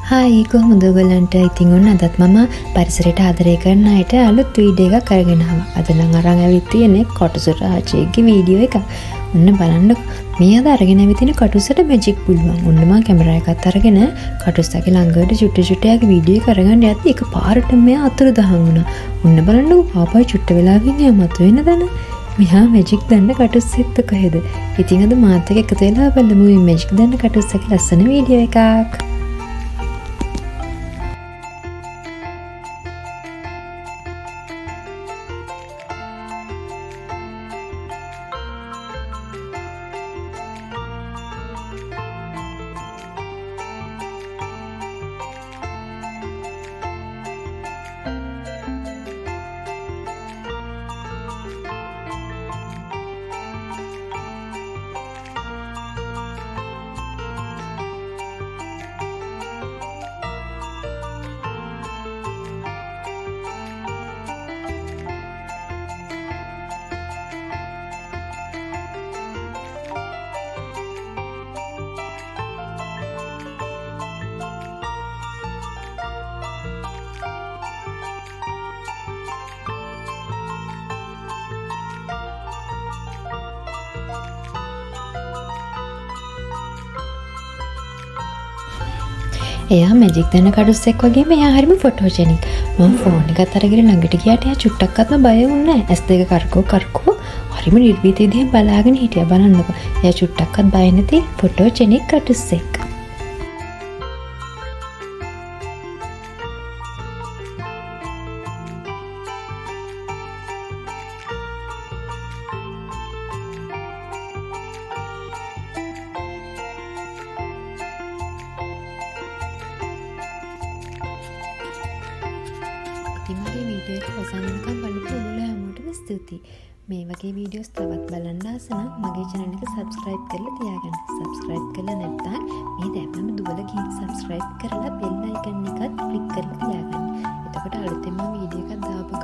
Hi කොහොමද ඔයගලන්ට? ඉතින් ඔන්න අදත් මම පරිසරයට ආදරය කරන අයට අලුත් වීඩියෝ එකක් අරගෙන ආවා. අද නම් අරන් ඇවිත් තියෙන්නේ කටුසර රාජේගේ වීඩියෝ එක. ඔන්න බලන්න මේ අද අරගෙන ඇවිත් තියෙන කටුසට මැජික් පුළුවන්. ඔන්න මම කැමරා එකත් අරගෙන කටුසගේ ළඟට චුට්ට චුට්ටයාගේ වීඩියෝ එක අරගන්න යද්දි එක පාරට මෙයා අතුරුදහන් වුණා. ඔන්න බලන්නකෝ ආපහු චුට්ට වෙලා ගිහින් මතුවෙන දන. මෙහා මැජික් දන්න කටුස් එක්ක කොහෙද? ඉතින් අද මාත් එක්ක එකතු වෙලා බලමු මේ මැජික් දන්න කටුස්ගේ ලස්සන වීඩියෝ එකක්. එයා මැජික් දන්න කටුස් එක්ක වගේම එයා හරිම ෆොටෝජෙනික්. මම ෆෝන් එකත් අරගෙන ළඟට ගියාට එයා චුට්ටක්වත්ම බය වුණේ නැහැ. ඇස් දෙක කරකෝ හරිම නිර්භීත විදිහෙන් බලාගෙන හිටියා. බලන්නකෝ. එයා චුට්ටක්වත් බය නැති ෆොටෝජෙනික් කටුස් එක්ක. මගේ වීඩියෝ එක අවසන් වෙනකම් බලපු ඔයගොල්ලෝ හැමෝටම ස්තුතියි. මේ වගේ වීඩියෝස් තවත් බලන්න ආස නම් මගේ channel එක subscribe කරලා තියාගන්න. subscribe කරලා නැත්නම් මේ දැම්මම දුවලා ගිහින් subscribe කරලා bell icon එකත් click කරලා තියාගන්න. එතකොට අලුතෙන්ම වීඩියෝ එකක් දාපු